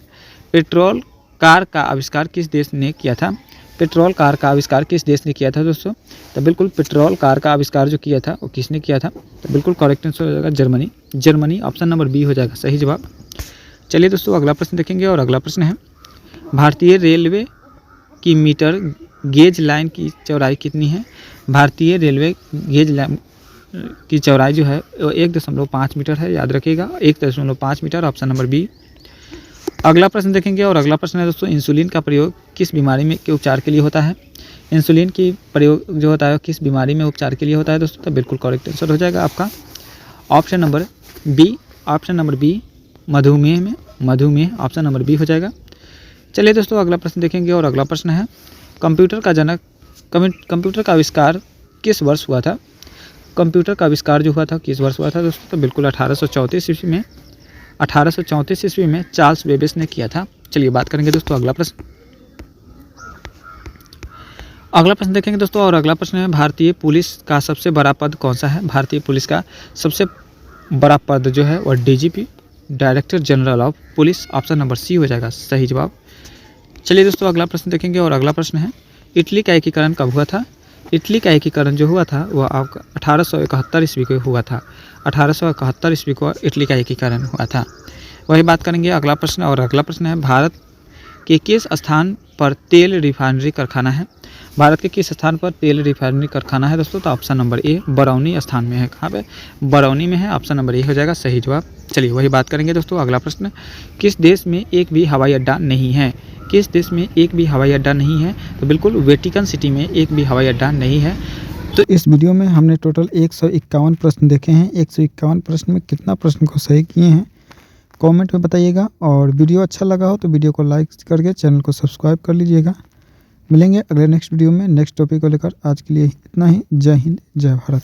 पेट्रोल कार का आविष्कार किस देश ने किया था? पेट्रोल कार का आविष्कार किस देश ने किया था दोस्तों? तो बिल्कुल पेट्रोल कार का आविष्कार जो किया था वो किसने किया था? तो बिल्कुल करेक्ट आंसर हो जाएगा Germany. Germany. Option number B हो जाएगा सही जवाब। चलिए दोस्तों अगला प्रश्न देखेंगे, और अगला प्रश्न है भारतीय रेलवे की मीटर गेज लाइन की चौड़ाई कितनी है? भारतीय रेलवे गेज लाइन की चौड़ाई जो है वो 1.5 मीटर है, याद रखिएगा 1.5 मीटर। Option number B. अगला प्रश्न देखेंगे, और अगला प्रश्न है दोस्तों इंसुलिन का प्रयोग किस बीमारी में के उपचार के लिए होता है? इंसुलिन की प्रयोग जो होता है किस बीमारी में उपचार के लिए होता है दोस्तों? तो बिल्कुल करेक्ट आंसर हो जाएगा आपका option number B. Option number B मधुमेह में। मधुमेह। ऑप्शन नंबर बी हो जाएगा। चलिए दोस्तों अगला प्रश्न देखेंगे, और अगला प्रश्न है कंप्यूटर का जनक कंप्यूटर का आविष्कार किस वर्ष हुआ था? कंप्यूटर का आविष्कार जो हुआ था किस वर्ष हुआ था दोस्तों? तो बिल्कुल 1834 ईस्वी में। 1834 ईस्वी में चार्ल्स बेबेज ने किया था। चलिए बात करेंगे दोस्तों अगला प्रश्न। अगला प्रश्न देखेंगे दोस्तों, और अगला प्रश्न है भारतीय पुलिस का सबसे बड़ा पद कौन सा है? भारतीय पुलिस का सबसे बड़ा पद जो है वह DGP, director general of police. Option number C हो जाएगा सही जवाब। चलिए दोस्तों अगला प्रश्न देखेंगे, और अगला प्रश्न है इटली का एकीकरण कब हुआ था? इटली का एकीकरण जो हुआ था वह आपका 1871 ईस्वी को हुआ था। 1871 ईस्वी को इटली का एकीकरण हुआ था। वही बात करेंगे अगला प्रश्न, और अगला प्रश्न है भारत के किस स्थान पर तेल रिफाइनरी कारखाना है? भारत के किस स्थान पर तेल रिफाइनरी कारखाना है दोस्तों? तो ऑप्शन नंबर ए बरौनी स्थान में है। कहाँ पे? बरौनी में है। ऑप्शन नंबर ए हो जाएगा सही जवाब। चलिए वही बात करेंगे दोस्तों। अगला प्रश्न, किस देश में एक भी हवाई अड्डा नहीं है? किस देश में एक भी हवाई अड्डा नहीं है? तो बिल्कुल वेटिकन सिटी में एक भी हवाई अड्डा नहीं है। तो इस वीडियो में हमने टोटल 151 प्रश्न देखे हैं। 151 प्रश्न में कितना प्रश्न को सही किए हैं कमेंट में बताइएगा, और वीडियो अच्छा लगा हो तो वीडियो को लाइक करके चैनल को सब्सक्राइब कर लीजिएगा। मिलेंगे अगले नेक्स्ट वीडियो में नेक्स्ट टॉपिक को लेकर। आज के लिए इतना ही। जय हिंद, जय भारत।